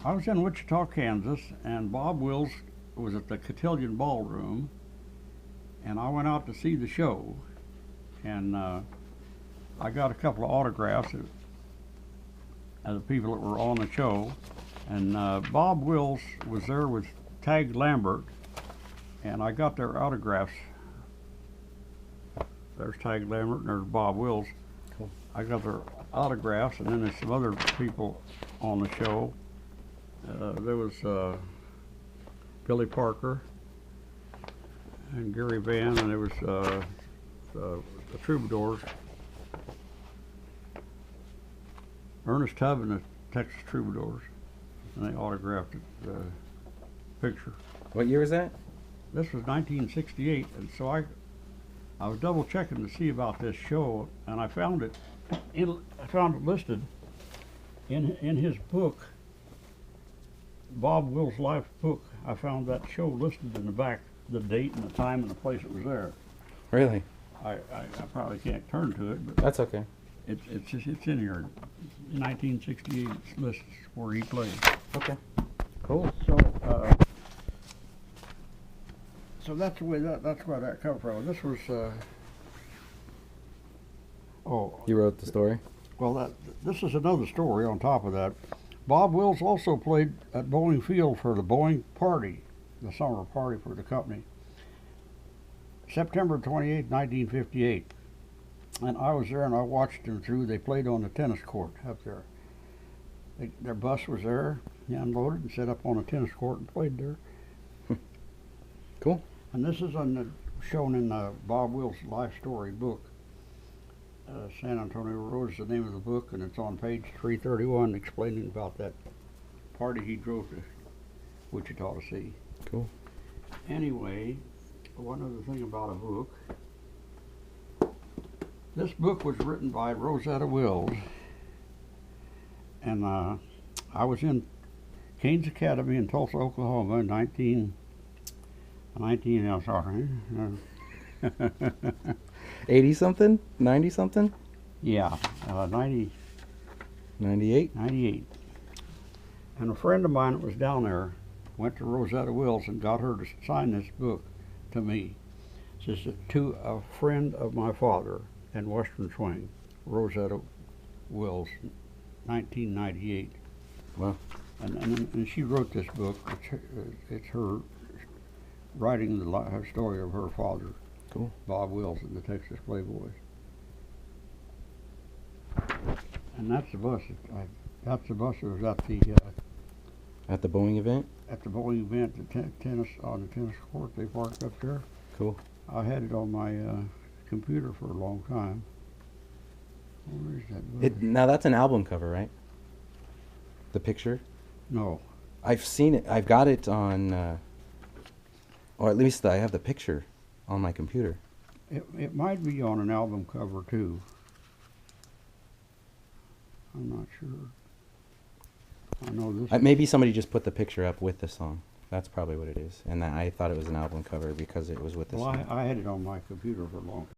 I was in Wichita, Kansas, and Bob Wills was at the Cotillion Ballroom, and I went out to see the show, and I got a couple of autographs of the people that were on the show, and Bob Wills was there with Tag Lambert, and I got their autographs. There's Tag Lambert and there's Bob Wills. Cool. I got their autographs, and then there's some other people on the show. There was Billy Parker and Gary Vann, and there was the Troubadours, Ernest Tubb and the Texas Troubadours, and they autographed the picture. What year was that? This was 1968, and so I was double checking to see about this show, and I found it listed in his book, Bob Wills' life book. I found that show listed in the back, the date and the time and the place it was there. Really? I probably can't turn to it, but That's okay. it's in here. In 1968, it's listed where he played. Okay. Cool. So that's the way that's where that comes from. This was You wrote the story? well, this is another story on top of that. Bob Wills also played at Bowling Field for the Bowling Party, the summer party for the company, September 28, 1958. And I was there and I watched them through. They played on the tennis court up there. Their bus was there, they unloaded and set up on a tennis court and played there. Cool. And this is shown in Bob Wills' life story book. San Antonio Road is the name of the book, and it's on page 331 explaining about that party he drove to Wichita to see. Cool. Anyway, one other thing about a book. This book was written by Rosetta Wills, and I was in Kane's Academy in Tulsa, Oklahoma in 80 something? 90 something? Yeah, 98? 98. And a friend of mine that was down there went to Rosetta Wills and got her to sign this book to me. It says, to a friend of my father in Western Swing, Rosetta Wills, 1998. Wow. And she wrote this book. It's her writing her story of her father, Cool. Bob Wills, and the Texas Playboys. And that's the bus. That's the bus that was At the Boeing event? at the bowling event, tennis on the tennis court. They parked up there. Cool. I had it on my computer for a long time. Where is that book? Now that's an album cover, right? The picture? No. I've seen it. I've got it on, or at least I have the picture on my computer. It might be on an album cover too. I'm not sure. I know this. Maybe somebody just put the picture up with the song. That's probably what it is. And I thought it was an album cover because it was with the Well, song. I had it on my computer for a long time.